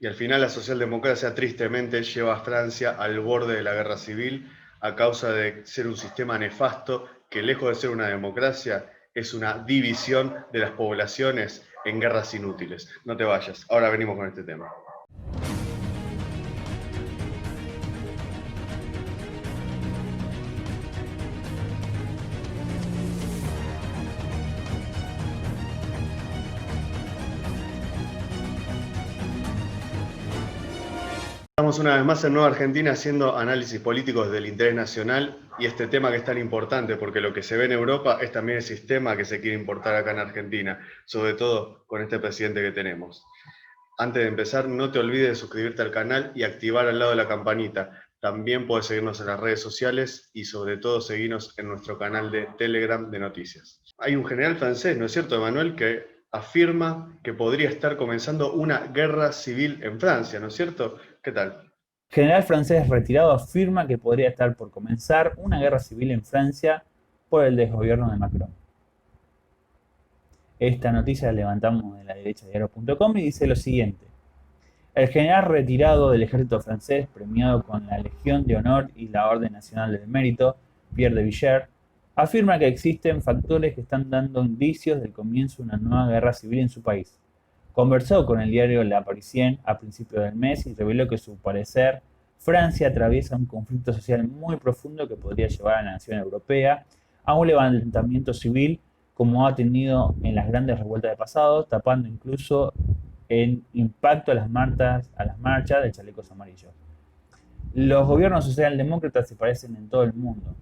Y al final la socialdemocracia tristemente lleva a Francia al borde de la guerra civil a causa de ser un sistema nefasto que lejos de ser una democracia es una división de las poblaciones en guerras inútiles. No te vayas, ahora venimos con este tema. Estamos una vez más en Nueva Argentina haciendo análisis políticos del interés nacional y este tema que es tan importante porque lo que se ve en Europa es también el sistema que se quiere importar acá en Argentina, sobre todo con este presidente que tenemos. Antes de empezar, no te olvides de suscribirte al canal y activar al lado de la campanita. También puedes seguirnos en las redes sociales y sobre todo seguirnos en nuestro canal de Telegram de noticias. Hay un general francés, ¿no es cierto, Emmanuel?, que afirma que podría estar comenzando una guerra civil en Francia, ¿no es cierto? ¿Qué tal? General francés retirado afirma que podría estar por comenzar una guerra civil en Francia por el desgobierno de Macron. Esta noticia la levantamos de la derecha diario.com y dice lo siguiente. El general retirado del ejército francés, premiado con la Legión de Honor y la Orden Nacional del Mérito, Pierre de Villiers, afirma que existen factores que están dando indicios del comienzo de una nueva guerra civil en su país. Conversó con el diario La Parisien a principios del mes y reveló que, a su parecer, Francia atraviesa un conflicto social muy profundo que podría llevar a la nación europea a un levantamiento civil como ha tenido en las grandes revueltas de pasado, tapando incluso en impacto a las marchas de chalecos amarillos. Los gobiernos socialdemócratas se parecen en todo el mundo.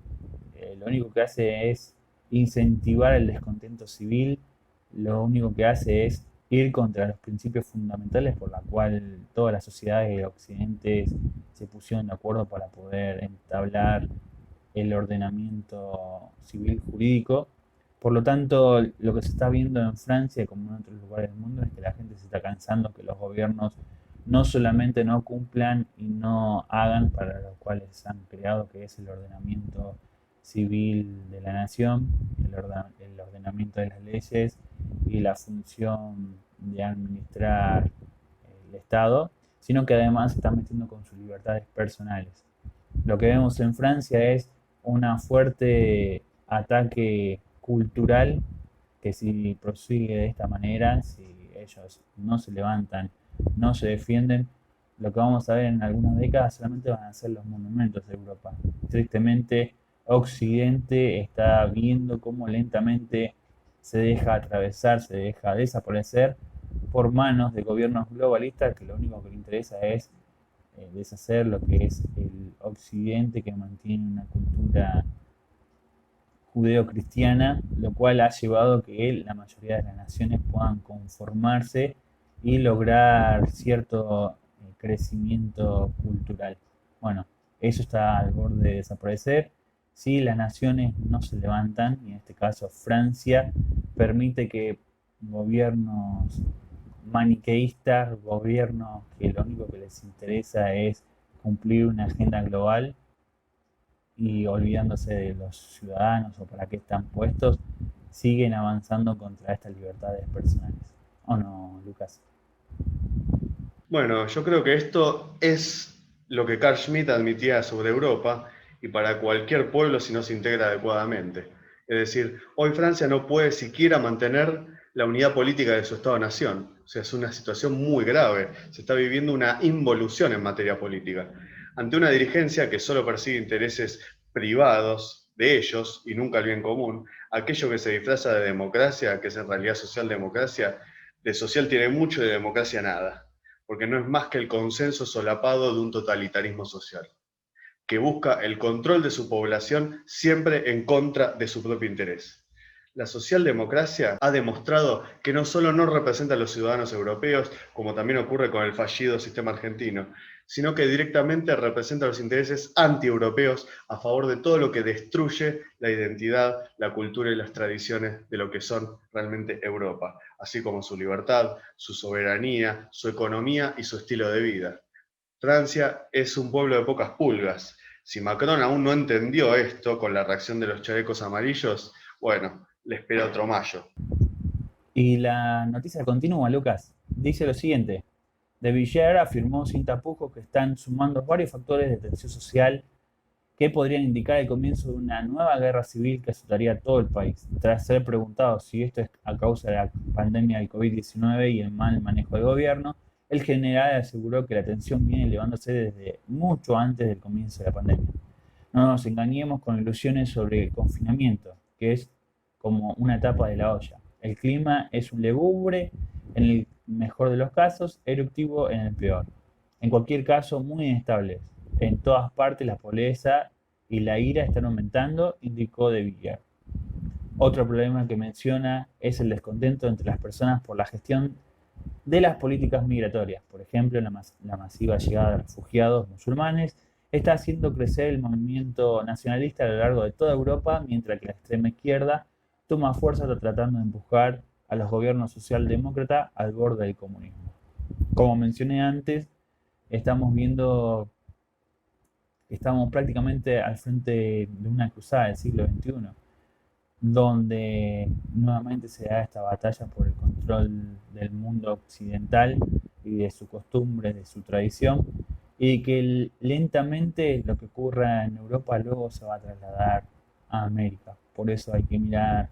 Lo único que hace es incentivar el descontento civil, lo único que hace es ir contra los principios fundamentales por los cuales todas las sociedades de Occidente se pusieron de acuerdo para poder entablar el ordenamiento civil jurídico. Por lo tanto, lo que se está viendo en Francia, como en otros lugares del mundo, es que la gente se está cansando que los gobiernos no solamente no cumplan y no hagan para lo cual se han creado, que es el ordenamiento civil de la nación, el ordenamiento de las leyes y la función de administrar el Estado, sino que además se están metiendo con sus libertades personales. Lo que vemos en Francia es una fuerte ataque cultural que si prosigue de esta manera, si ellos no se levantan, no se defienden, lo que vamos a ver en algunas décadas solamente van a ser los monumentos de Europa. Tristemente, Occidente está viendo cómo lentamente se deja atravesar, se deja desaparecer por manos de gobiernos globalistas que lo único que les interesa es deshacer lo que es el Occidente, que mantiene una cultura judeo-cristiana, lo cual ha llevado a que la mayoría de las naciones puedan conformarse y lograr cierto crecimiento cultural. Bueno, eso está al borde de desaparecer si las naciones no se levantan, y en este caso Francia permite que gobiernos maniqueístas, gobiernos que lo único que les interesa es cumplir una agenda global y olvidándose de los ciudadanos o para qué están puestos, siguen avanzando contra estas libertades personales. ¿O no, Lucas? Bueno, yo creo que esto es lo que Carl Schmitt admitía sobre Europa y para cualquier pueblo si no se integra adecuadamente. Es decir, hoy Francia no puede siquiera mantener la unidad política de su Estado-nación. O sea, es una situación muy grave. Se está viviendo una involución en materia política. Ante una dirigencia que solo persigue intereses privados de ellos y nunca el bien común, aquello que se disfraza de democracia, que es en realidad socialdemocracia, de social tiene mucho y de democracia nada, porque no es más que el consenso solapado de un totalitarismo social, que busca el control de su población siempre en contra de su propio interés. La socialdemocracia ha demostrado que no solo no representa a los ciudadanos europeos, como también ocurre con el fallido sistema argentino, sino que directamente representa los intereses antieuropeos a favor de todo lo que destruye la identidad, la cultura y las tradiciones de lo que son realmente Europa, así como su libertad, su soberanía, su economía y su estilo de vida. Francia es un pueblo de pocas pulgas. Si Macron aún no entendió esto con la reacción de los chalecos amarillos, bueno, le espera otro mayo. Y la noticia continúa, Lucas. Dice lo siguiente. De Villar afirmó sin tapujos que están sumando varios factores de tensión social que podrían indicar el comienzo de una nueva guerra civil que azotaría a todo el país. Tras ser preguntado si esto es a causa de la pandemia del COVID-19 y el mal manejo del gobierno, el general aseguró que la tensión viene elevándose desde mucho antes del comienzo de la pandemia. No nos engañemos con ilusiones sobre el confinamiento, que es como una tapa de la olla. El clima es un legumbre en el mejor de los casos, eruptivo en el peor. En cualquier caso, muy inestables. En todas partes la pobreza y la ira están aumentando, indicó De Villar. Otro problema que menciona es el descontento entre las personas por la gestión de las políticas migratorias. Por ejemplo, la masiva llegada de refugiados musulmanes está haciendo crecer el movimiento nacionalista a lo largo de toda Europa, mientras que la extrema izquierda toma fuerza tratando de empujar a los gobiernos socialdemócratas al borde del comunismo. Como mencioné antes, estamos viendo que estamos prácticamente al frente de una cruzada del siglo XXI, donde nuevamente se da esta batalla por el control del mundo occidental y de sus costumbres, de su tradición, y que lentamente lo que ocurra en Europa luego se va a trasladar a América. Por eso hay que mirar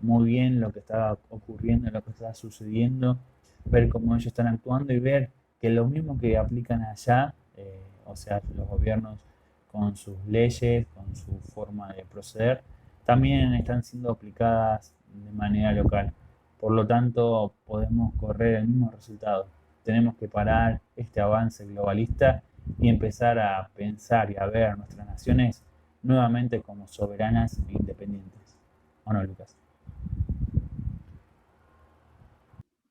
muy bien lo que está ocurriendo, lo que está sucediendo, ver cómo ellos están actuando y ver que lo mismo que aplican allá, o sea, los gobiernos con sus leyes, con su forma de proceder, también están siendo aplicadas de manera local. Por lo tanto, podemos correr el mismo resultado. Tenemos que parar este avance globalista y empezar a pensar y a ver nuestras naciones nuevamente como soberanas e independientes. ¿O no, Lucas?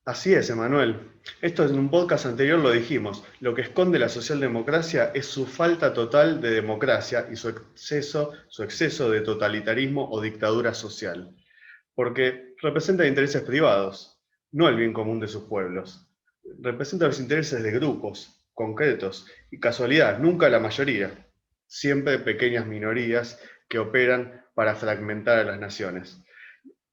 Así es, Emanuel. Esto en un podcast anterior lo dijimos. Lo que esconde la socialdemocracia es su falta total de democracia y su exceso de totalitarismo o dictadura social. Porque representa intereses privados, no el bien común de sus pueblos. Representa los intereses de grupos concretos y casualidad, nunca la mayoría. Siempre pequeñas minorías que operan para fragmentar a las naciones.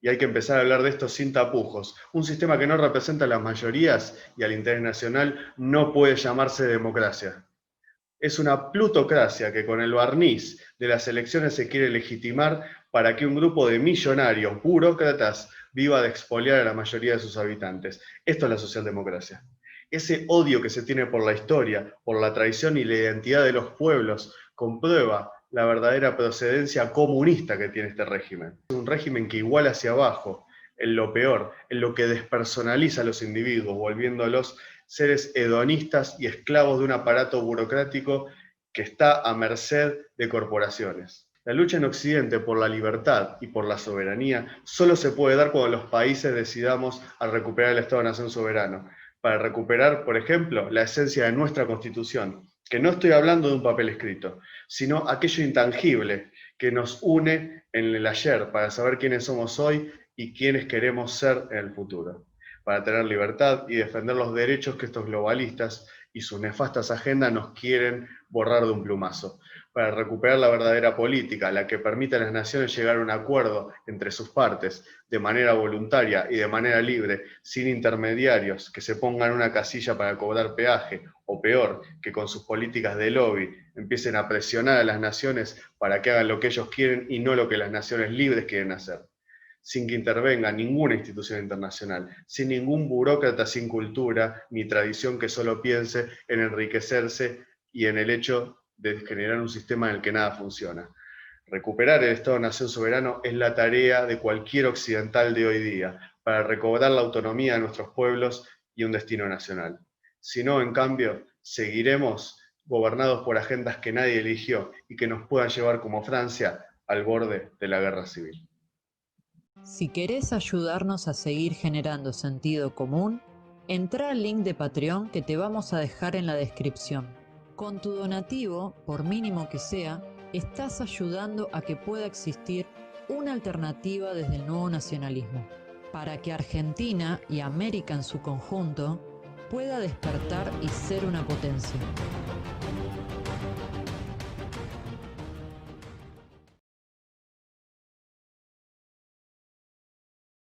Y hay que empezar a hablar de esto sin tapujos. Un sistema que no representa a las mayorías y al interés nacional no puede llamarse democracia. Es una plutocracia que con el barniz de las elecciones se quiere legitimar para que un grupo de millonarios burócratas viva de expoliar a la mayoría de sus habitantes. Esto es la socialdemocracia. Ese odio que se tiene por la historia, por la tradición y la identidad de los pueblos, comprueba la verdadera procedencia comunista que tiene este régimen. Es un régimen que iguala hacia abajo, en lo peor, en lo que despersonaliza a los individuos, volviéndolos seres hedonistas y esclavos de un aparato burocrático que está a merced de corporaciones. La lucha en Occidente por la libertad y por la soberanía solo se puede dar cuando los países decidamos a recuperar el Estado-Nación soberano, para recuperar, por ejemplo, la esencia de nuestra Constitución, que no estoy hablando de un papel escrito, sino aquello intangible que nos une en el ayer para saber quiénes somos hoy y quiénes queremos ser en el futuro, para tener libertad y defender los derechos que estos globalistas y sus nefastas agendas nos quieren borrar de un plumazo, para recuperar la verdadera política, la que permite a las naciones llegar a un acuerdo entre sus partes, de manera voluntaria y de manera libre, sin intermediarios que se pongan una casilla para cobrar peaje, o peor, que con sus políticas de lobby empiecen a presionar a las naciones para que hagan lo que ellos quieren y no lo que las naciones libres quieren hacer, sin que intervenga ninguna institución internacional, sin ningún burócrata sin cultura ni tradición que solo piense en enriquecerse y en el hecho de generar un sistema en el que nada funciona. Recuperar el Estado-Nación soberano es la tarea de cualquier occidental de hoy día, para recobrar la autonomía de nuestros pueblos y un destino nacional. Si no, en cambio, seguiremos gobernados por agendas que nadie eligió y que nos puedan llevar como Francia al borde de la guerra civil. Si querés ayudarnos a seguir generando sentido común, entra al link de Patreon que te vamos a dejar en la descripción. Con tu donativo, por mínimo que sea, estás ayudando a que pueda existir una alternativa desde el nuevo nacionalismo, para que Argentina y América en su conjunto pueda despertar y ser una potencia.